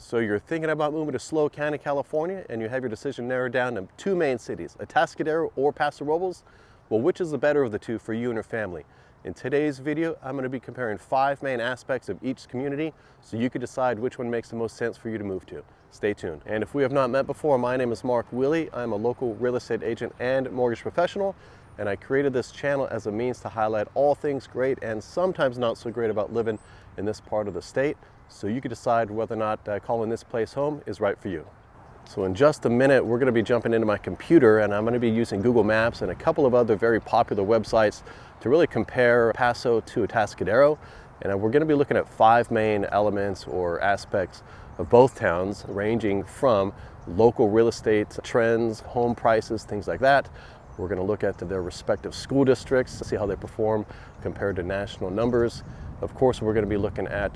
So you're thinking about moving to SLO County, California, and you have your decision narrowed down to two main cities, Atascadero or Paso Robles. Well, which is the better of the two for you and your family? In today's video, I'm going to be comparing 5 main aspects of each community so you can decide which one makes the most sense for you to move to. Stay tuned. And if we have not met before, my name is Mark Willey. I'm a local real estate agent and mortgage professional, and I created this channel as a means to highlight all things great and sometimes not so great about living in this part of the state, so you can decide whether or not calling this place home is right for you. So in just a minute, we're going to be jumping into my computer, and I'm going to be using Google Maps and a couple of other very popular websites to really compare Paso to Atascadero. And we're going to be looking at 5 main elements or aspects of both towns, ranging from local real estate trends, home prices, things like that. We're going to look at their respective school districts to see how they perform compared to national numbers. Of course, we're going to be looking at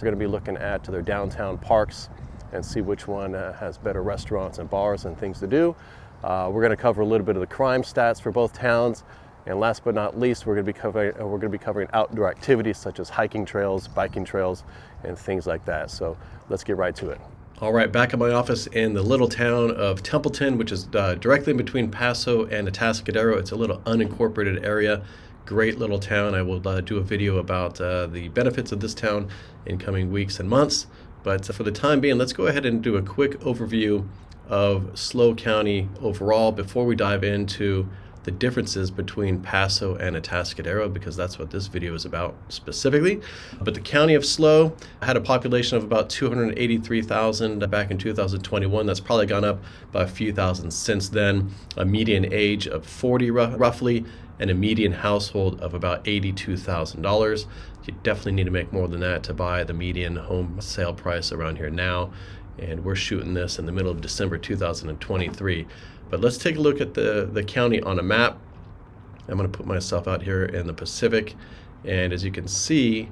their downtown parks and see which one has better restaurants and bars and things to do. We're going to cover a little bit of the crime stats for both towns, and last but not least, we're going to be covering outdoor activities such as hiking trails, biking trails, and things like that. So let's get right to it. All right, back at my office in the little town of Templeton, which is directly in between Paso and Atascadero. It's a little unincorporated area. Great little town. I will do a video about the benefits of this town in coming weeks and months. But for the time being, let's go ahead and do a quick overview of SLO County overall before we dive into the differences between Paso and Atascadero, because that's what this video is about specifically. But the county of SLO had a population of about 283,000 back in 2021. That's probably gone up by a few thousand since then. A median age of 40 roughly, and a median household of about $82,000. You definitely need to make more than that to buy the median home sale price around here now. And we're shooting this in the middle of December 2023. But let's take a look at the county on a map. I'm going to put myself out here in the Pacific. And as you can see,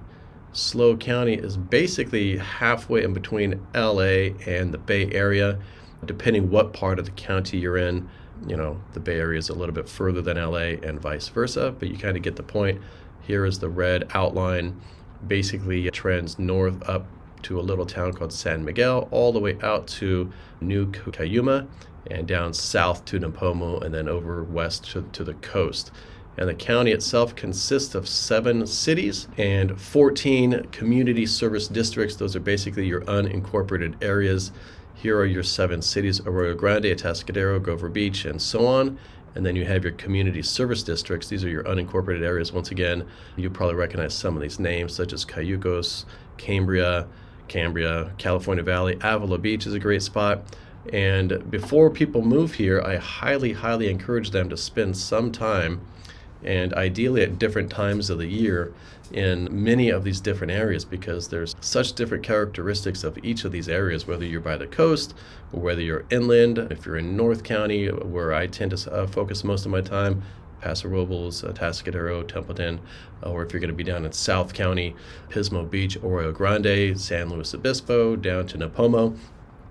SLO County is basically halfway in between LA and the Bay Area, depending what part of the county you're in. You know, the Bay Area is a little bit further than LA and vice versa, but you kind of get the point. Here is the red outline. Basically, it trends north up to a little town called San Miguel, all the way out to New Cayuma, and down south to Nipomo, and then over west to the coast. And the county itself consists of 7 cities and 14 community service districts. Those are basically your unincorporated areas. Here are your 7 cities: Arroyo Grande, Atascadero, Grover Beach, and so on. And then you have your community service districts. These are your unincorporated areas. Once again, you probably recognize some of these names, such as Cayucos, Cambria, California Valley. Avila Beach is a great spot. And before people move here, I highly, highly encourage them to spend some time, and ideally at different times of the year, in many of these different areas, because there's such different characteristics of each of these areas, whether you're by the coast or whether you're inland. If you're in North County, where I tend to focus most of my time, Paso Robles, Atascadero, Templeton, or if you're going to be down in South County, Pismo Beach, Arroyo Grande, San Luis Obispo, down to Nipomo.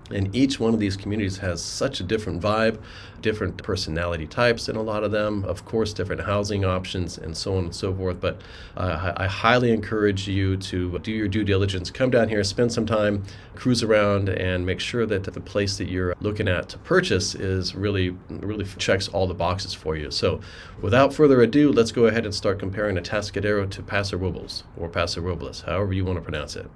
And each one of these communities has such a different vibe, different personality types in a lot of them, of course, different housing options, and so on and so forth. But I highly encourage you to do your due diligence, come down here, spend some time, cruise around, and make sure that the place that you're looking at to purchase is really checks all the boxes for you. So without further ado, let's go ahead and start comparing Atascadero to Paso Robles, or Paso Robles, however you want to pronounce it.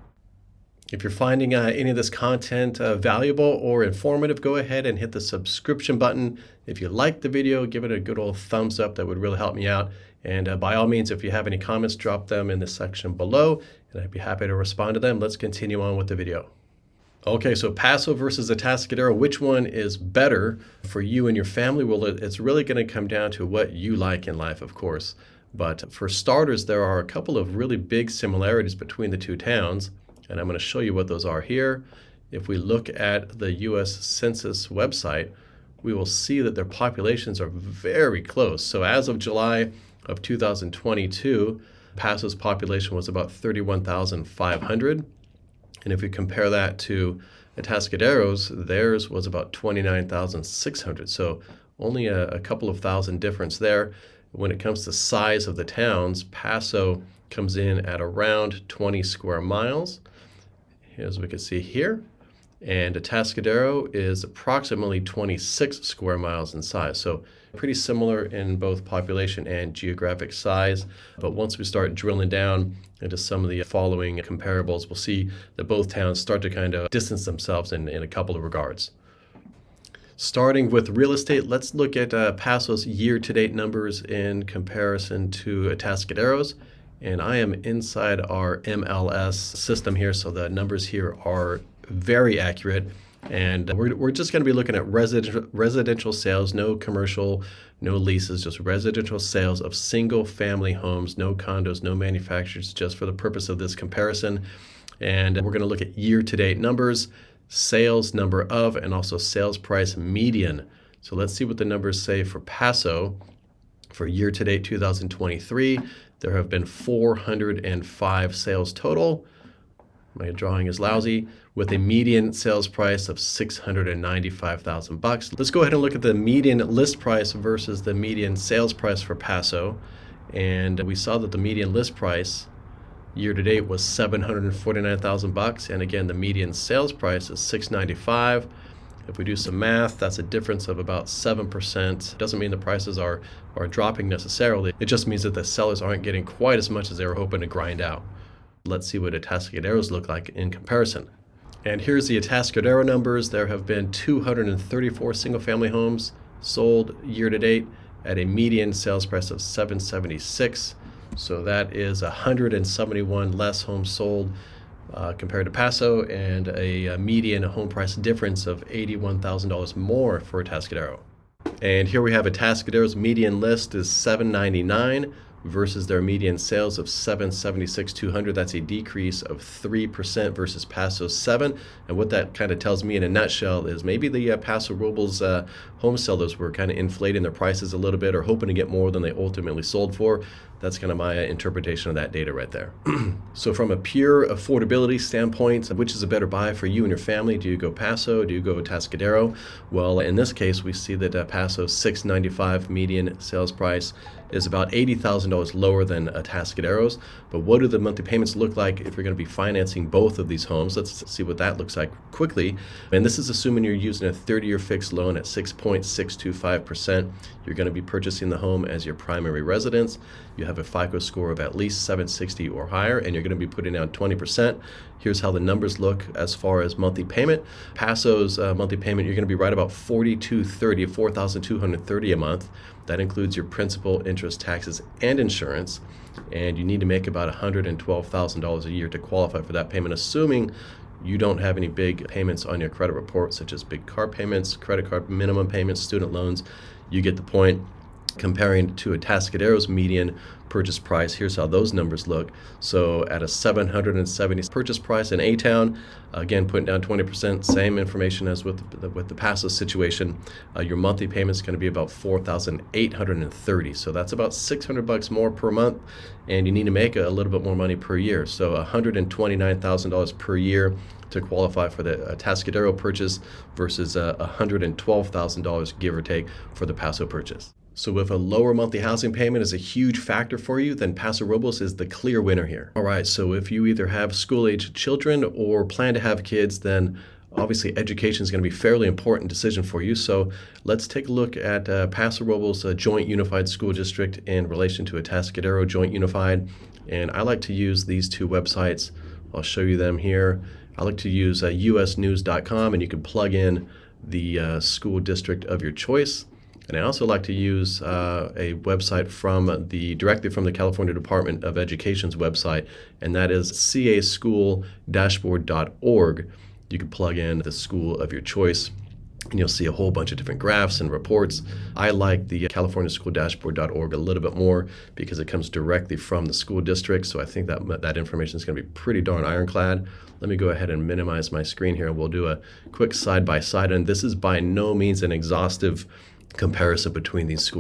If you're finding any of this content valuable or informative, go ahead and hit the subscription button. If you like the video, give it a good old thumbs up. That would really help me out. And by all means, if you have any comments, drop them in the section below, and I'd be happy to respond to them. Let's continue on with the video. Okay, so Paso versus Atascadero, which one is better for you and your family? Well, it's really going to come down to what you like in life, of course. But for starters, there are a couple of really big similarities between the two towns, and I'm going to show you what those are here. If we look at the U.S. Census website, we will see that their populations are very close. So as of July of 2022, Paso's population was about 31,500. And if we compare that to Atascadero's, theirs was about 29,600. So only a couple of thousand difference there. When it comes to size of the towns, Paso comes in at around 20 square miles, as we can see here. and Atascadero is approximately 26 square miles in size. So pretty similar in both population and geographic size. But once we start drilling down into some of the following comparables, we'll see that both towns start to kind of distance themselves in a couple of regards. Starting with real estate, let's look at Paso's year-to-date numbers in comparison to Atascadero's. And I am inside our MLS system here, so the numbers here are very accurate. And we're just going to be looking at residential sales, no commercial, no leases, just residential sales of single-family homes, no condos, no manufacturers, just for the purpose of this comparison. And we're going to look at year-to-date numbers, sales number of, and also sales price median. So let's see what the numbers say for Paso. For year-to-date 2023, there have been 405 sales total. My drawing is lousy, with a median sales price of $695,000. Let's go ahead and look at the median list price versus the median sales price for Paso. And we saw that the median list price year to date was $749,000, and again the median sales price is $695,000. If we do some math, that's a difference of about 7%. Doesn't mean the prices are dropping necessarily. It just means that the sellers aren't getting quite as much as they were hoping to grind out. Let's see what Atascadero's look like in comparison. And here's the Atascadero numbers. There have been 234 single-family homes sold year to date at a median sales price of $776,000. So that is 171 less homes sold compared to Paso, and a median home price difference of $81,000 more for Atascadero. And here we have Atascadero's median list is $799,000 versus their median sales of $776,200. That's a decrease of 3% versus Paso's 7%. And what that kind of tells me in a nutshell is maybe the Paso Robles home sellers were kind of inflating their prices a little bit, or hoping to get more than they ultimately sold for. That's kind of my interpretation of that data right there. So from a pure affordability standpoint, which is a better buy for you and your family? Do you go Paso? Do you go Atascadero? Well, in this case, we see that Paso's $695,000 median sales price is about $80,000 lower than Atascadero's. But what do the monthly payments look like if you're going to be financing both of these homes? Let's see what that looks like quickly. And this is assuming you're using a 30-year fixed loan at 6.625%. You're going to be purchasing the home as your primary residence. You have a FICO score of at least 760 or higher, and you're going to be putting down 20%. Here's how the numbers look as far as monthly payment. Paso's monthly payment, you're going to be right about $4,230 a month. That includes your principal, interest, taxes, and insurance. And you need to make about $112,000 a year to qualify for that payment, assuming you don't have any big payments on your credit report, such as big car payments, credit card minimum payments, student loans. You get the point. Comparing to Atascadero's median purchase price, here's how those numbers look. So at a $770 purchase price in A-Town, again putting down 20%, same information as with the Paso situation, your monthly payment is going to be about $4,830. So that's about $600 more per month, and you need to make a little bit more money per year. So $129,000 per year to qualify for the Atascadero purchase versus $112,000 give or take for the Paso purchase. So if a lower monthly housing payment is a huge factor for you, then Paso Robles is the clear winner here. All right, so if you either have school-age children or plan to have kids, then obviously education is going to be a fairly important decision for you. So let's take a look at Paso Robles Joint Unified School District in relation to Atascadero Joint Unified. And I like to use these two websites. I'll show you them here. I like to use usnews.com, and you can plug in the school district of your choice. And I also like to use a website directly from the California Department of Education's website, and that is casschooldashboard.org. You can plug in the school of your choice, and you'll see a whole bunch of different graphs and reports. I like the californiaschooldashboard.org a little bit more because it comes directly from the school district, so I think that information is going to be pretty darn ironclad. Let me go ahead and minimize my screen here, and we'll do a quick side-by-side, and this is by no means an exhaustive comparison between these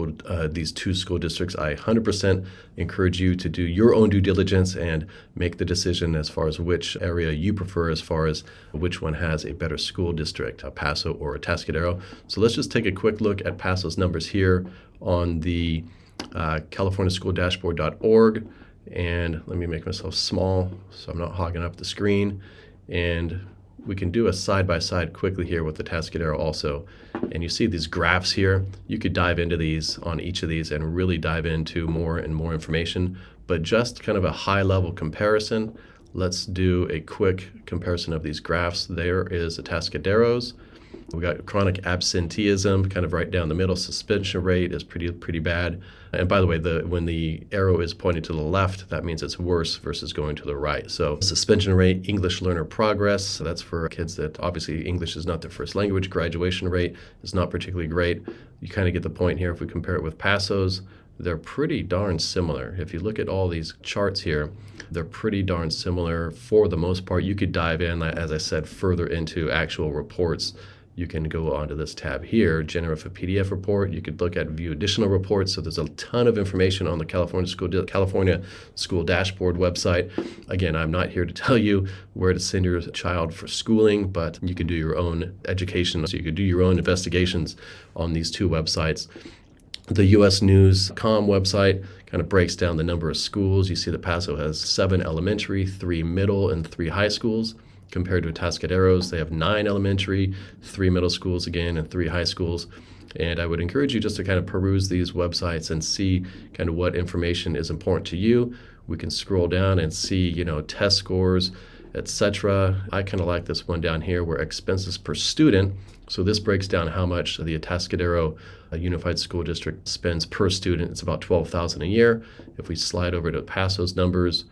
two school districts. I 100% encourage you to do your own due diligence and make the decision as far as which area you prefer, as far as which one has a better school district, Paso or Atascadero. So let's just take a quick look at Paso's numbers here on the californiaschooldashboard.org. And let me make myself small so I'm not hogging up the screen. And we can do a side-by-side quickly here with the Atascadero also. And you see these graphs here. You could dive into these on each of these and really dive into more and more information. But just kind of a high-level comparison, let's do a quick comparison of these graphs. There is Atascadero's. We got chronic absenteeism kind of right down the middle. Suspension rate is pretty bad. And by the way, when the arrow is pointing to the left, that means it's worse versus going to the right. So suspension rate, English learner progress, so that's for kids that obviously English is not their first language. Graduation rate is not particularly great. You kind of get the point here. If we compare it with Paso's, they're pretty darn similar. If you look at all these charts here, they're pretty darn similar for the most part. You could dive in, as I said, further into actual reports. You can go onto this tab here, generate a PDF report. You could look at view additional reports. So there's a ton of information on the California School Dashboard website. Again, I'm not here to tell you where to send your child for schooling, but you can do your own education. So you could do your own investigations on these two websites. The US News.com website kind of breaks down the number of schools. You see that Paso has 7 elementary, 3 middle, and 3 high schools. Compared to Atascadero's, they have 9 elementary, 3 middle schools again, and 3 high schools. And I would encourage you just to kind of peruse these websites and see kind of what information is important to you. We can scroll down and see, test scores, etc. I kind of like this one down here where expenses per student. So this breaks down how much the Atascadero Unified School District spends per student. It's about $12,000 a year. If we slide over to Paso's numbers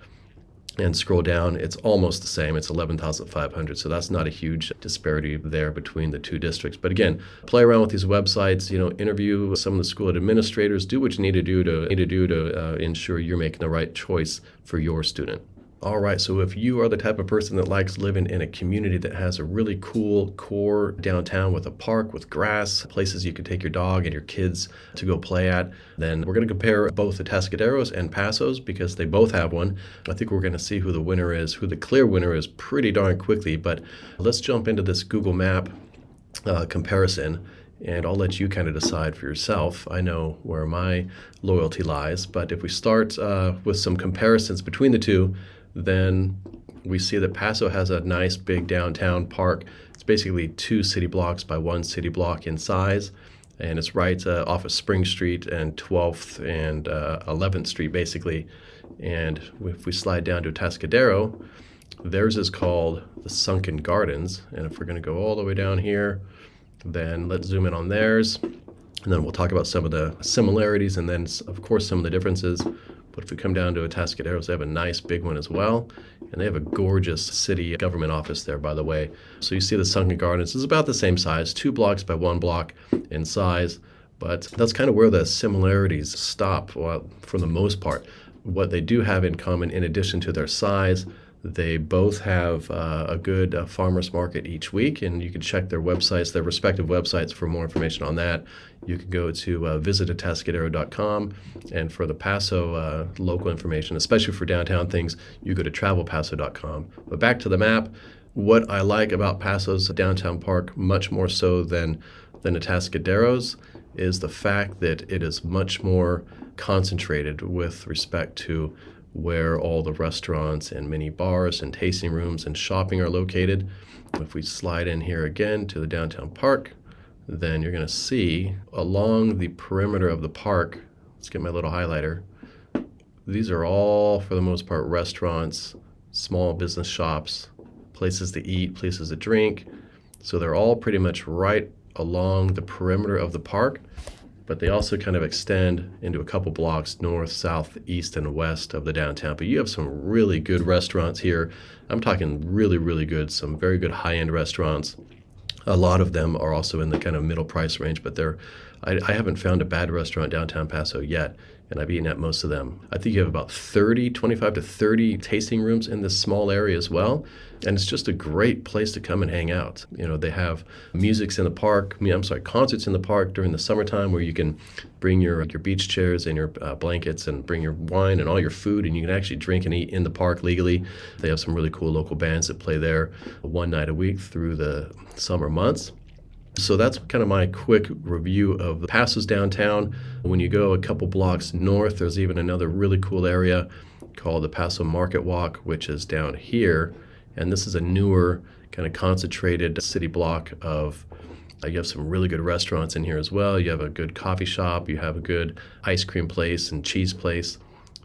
and scroll down, it's almost the same. It's $11,500. So that's not a huge disparity there between the two districts. But again, play around with these websites, interview some of the school administrators, do what you need to do to ensure you're making the right choice for your student. All right, so if you are the type of person that likes living in a community that has a really cool core downtown with a park, with grass, places you can take your dog and your kids to go play at, then we're going to compare both the Atascadero's and Paso's because they both have one. I think we're going to see who the clear winner is pretty darn quickly, but let's jump into this Google Map comparison. And I'll let you kind of decide for yourself. I know where my loyalty lies, but if we start with some comparisons between the two, then we see that Paso has a nice big downtown park. It's basically 2 city blocks by 1 city block in size, and it's right off of Spring Street and 12th and 11th Street basically. And if we slide down to Atascadero, theirs is called the Sunken Gardens. And if we're going to go all the way down here, then let's zoom in on theirs, and then we'll talk about some of the similarities and then, of course, some of the differences. But if we come down to Atascadero's, they have a nice big one as well, and they have a gorgeous city government office there, by the way. So you see the Sunken Gardens is about the same size, 2 blocks by 1 block in size, but that's kind of where the similarities stop, well, for the most part. What they do have in common, in addition to their size, they both have a good farmers market each week, and you can check their websites, their respective websites, for more information on that. You can go to visitatascadero.com, and for the Paso local information, especially for downtown things, you go to travelpaso.com. But back to the map, what I like about Paso's downtown park, much more so than Atascadero's, is the fact that it is much more concentrated with respect to where all the restaurants and mini bars and tasting rooms and shopping are located. If we slide in here again to the downtown park, then you're going to see along the perimeter of the park, let's get my little highlighter, these are all, for the most part, restaurants, small business shops, places to eat, places to drink. So they're all pretty much right along the perimeter of the park, but they also kind of extend into a couple blocks north, south, east, and west of the downtown. But you have some really good restaurants here. I'm talking really, really good, some very good high-end restaurants. A lot of them are also in the kind of middle price range, but I haven't found a bad restaurant downtown Paso yet, and I've eaten at most of them. I think you have about 25 to 30 tasting rooms in this small area as well, and it's just a great place to come and hang out. They have concerts in the park during the summertime where you can bring your beach chairs and your blankets and bring your wine and all your food, and you can actually drink and eat in the park legally. They have some really cool local bands that play there 1 night a week through the summer months. So that's kind of my quick review of Paso's downtown. When you go a couple blocks north, there's even another really cool area called the Paso Market Walk, which is down here. And this is a newer kind of concentrated city block of you have some really good restaurants in here as well. You have a good coffee shop, you have a good ice cream place and cheese place.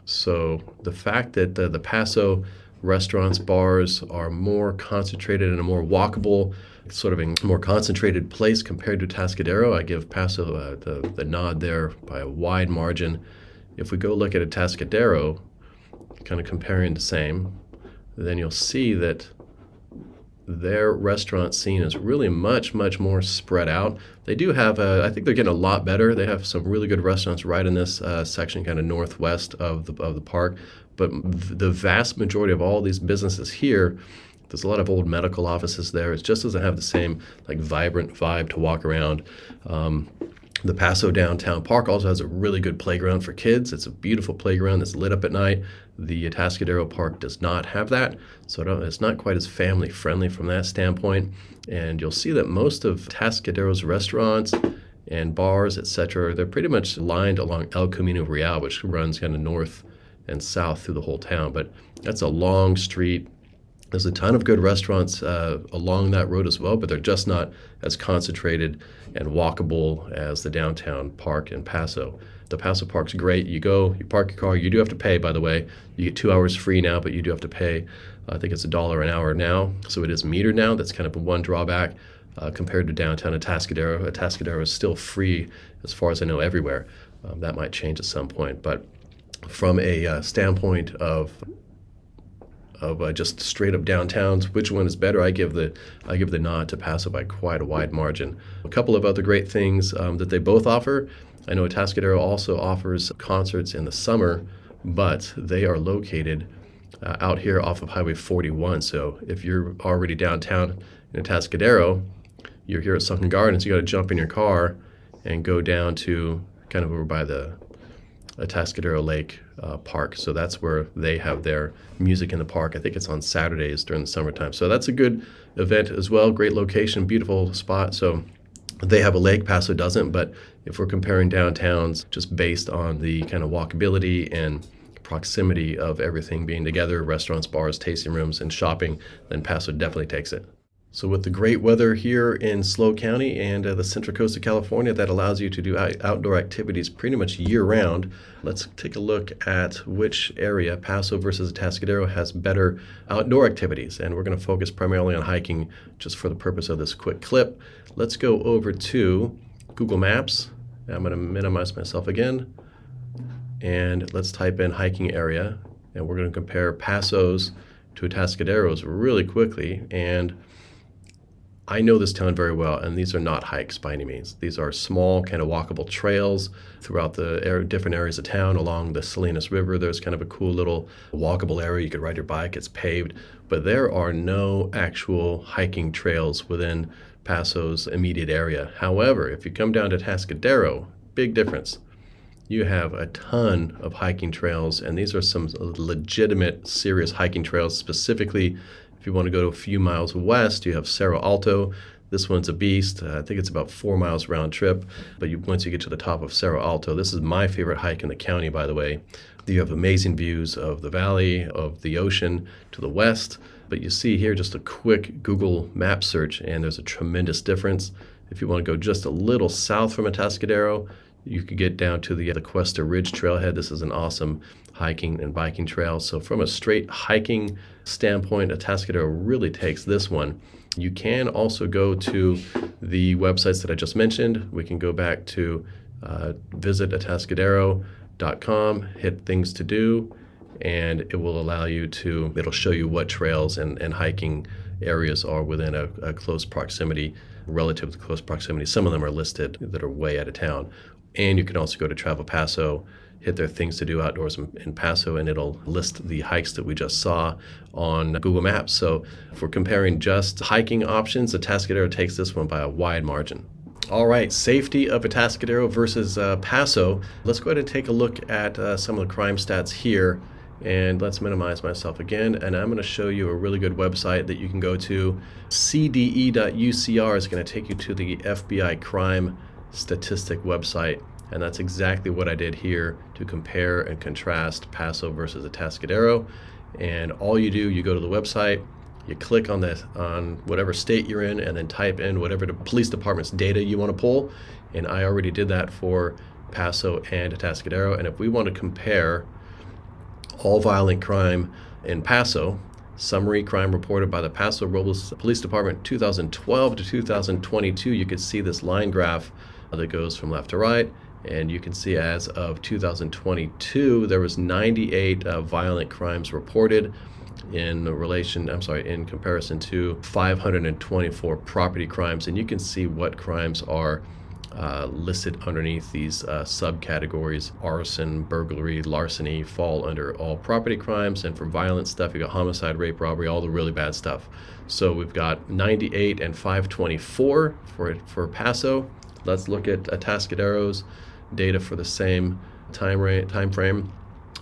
So the fact that the Paso restaurants, bars are more concentrated in a more walkable, sort of a more concentrated place compared to Atascadero, I give Paso the nod there by a wide margin. If we go look at Atascadero, kind of comparing the same, then you'll see that their restaurant scene is really much more spread out. They do have, I think they're getting a lot better. They have some really good restaurants right in this section, kind of northwest of the park. But the vast majority of all these businesses here, there's a lot of old medical offices there. It just doesn't have the same like vibrant vibe to walk around. The Paso downtown park also has a really good playground for kids. It's a beautiful playground that's lit up at night. The Atascadero Park does not have that, so it's not quite as family friendly from that standpoint. And you'll see that most of Atascadero's restaurants and bars, etc., they're pretty much lined along El Camino Real, which runs kind of north and south through the whole town. But that's a long street. There's a ton of good restaurants along that road as well, but they're just not as concentrated and walkable as the downtown park in Paso. The Paso Park's great. You go, you park your car. You do have to pay, by the way. You get 2 hours free now, but you do have to pay. I think it's $1 an hour now. So it is metered now. That's kind of one drawback compared to downtown Atascadero. Atascadero is still free, as far as I know, everywhere. That might change at some point. But from a standpoint of just straight up downtowns, which one is better? I give the nod to Paso by quite a wide margin. A couple of other great things that they both offer. I know Atascadero also offers concerts in the summer, but they are located out here off of Highway 41. So if you're already downtown in Atascadero, you're here at Sunken Gardens, you got to jump in your car and go down to kind of over by the Atascadero Lake Park. So that's where they have their music in the park. I think it's on Saturdays during the summertime. So that's a good event as well. Great location, beautiful spot. So they have a lake, Paso doesn't, but if we're comparing downtowns just based on the kind of walkability and proximity of everything being together, restaurants, bars, tasting rooms, and shopping, then Paso definitely takes it. So with the great weather here in SLO County and the Central Coast of California, that allows you to do outdoor activities pretty much year-round. Let's take a look at which area, Paso versus Atascadero, has better outdoor activities. And we're going to focus primarily on hiking just for the purpose of this quick clip. Let's go over to Google Maps. I'm going to minimize myself again. And let's type in hiking area. And we're going to compare Paso's to Atascadero's really quickly. And I know this town very well, and these are not hikes by any means. These are small, kind of walkable trails throughout the different areas of town. Along the Salinas River, there's kind of a cool little walkable area. You could ride your bike, it's paved, but there are no actual hiking trails within Paso's immediate area. However, if you come down to Atascadero, big difference. You have a ton of hiking trails, and these are some legitimate, serious hiking trails. Specifically, if you want to go to a few miles west, you have Cerro Alto. This one's a beast. I think it's about 4 miles round trip. But once you get to the top of Cerro Alto, this is my favorite hike in the county, by the way. You have amazing views of the valley, of the ocean to the west. But you see here just a quick Google map search, and there's a tremendous difference. If you want to go just a little south from Atascadero, you could get down to the Cuesta Ridge trailhead. This is an awesome hiking and biking trail. So from a straight hiking standpoint, Atascadero really takes this one. You can also go to the websites that I just mentioned. We can go back to visit atascadero.com, hit things to do, and it will allow you to, it'll show you what trails and hiking areas are within a close proximity, relative to close proximity. Some of them are listed that are way out of town. And you can also go to Travel Paso, hit their things to do outdoors in Paso, and it'll list the hikes that we just saw on Google Maps. So if we're comparing just hiking options, Atascadero takes this one by a wide margin. All right, safety of Atascadero versus Paso. Let's go ahead and take a look at some of the crime stats here. And let's minimize myself again. And I'm going to show you a really good website that you can go to. cde.ucr is going to take you to the FBI crime statistic website, and that's exactly what I did here to compare and contrast Paso versus Atascadero. And all you do, you go to the website, You click on whatever state you're in, and then type in whatever the police department's data you want to pull. And I already did that for Paso and Atascadero. And if we want to compare all violent crime in Paso, summary crime reported by the Paso Robles Police Department 2012 to 2022, you can see this line graph that goes from left to right. And you can see as of 2022, there was 98 violent crimes reported in comparison to 524 property crimes. And you can see what crimes are listed underneath these subcategories. Arson, burglary, larceny fall under all property crimes. And for violent stuff, you got homicide, rape, robbery, all the really bad stuff. So we've got 98 and 524 for Paso. Let's look at Atascadero's data for the same time frame.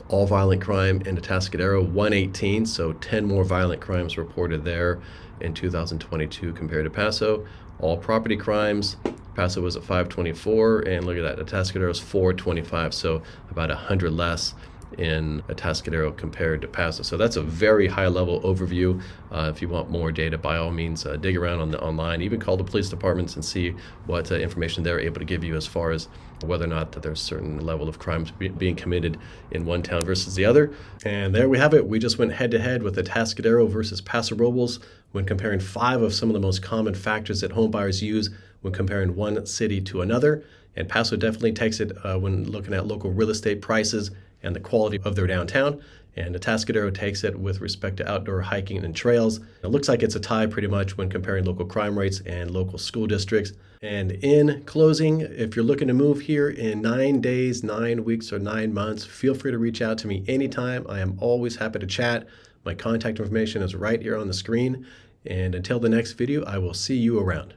All violent crime in Atascadero, 118, so 10 more violent crimes reported there in 2022 compared to Paso. All property crimes, Paso was at 524, and look at that, Atascadero's 425, so about 100 less in Atascadero compared to Paso. So that's a very high-level overview. If you want more data, by all means, dig around online, even call the police departments and see what information they're able to give you as far as whether or not that there's a certain level of crimes being committed in one town versus the other. And there we have it. We just went head-to-head with Atascadero versus Paso Robles when comparing 5 of some of the most common factors that homebuyers use when comparing one city to another. And Paso definitely takes it when looking at local real estate prices and the quality of their downtown. And Atascadero takes it with respect to outdoor hiking and trails. It looks like it's a tie pretty much when comparing local crime rates and local school districts. And in closing, if you're looking to move here in 9 days, 9 weeks, or 9 months, feel free to reach out to me anytime. I am always happy to chat. My contact information is right here on the screen. And until the next video, I will see you around.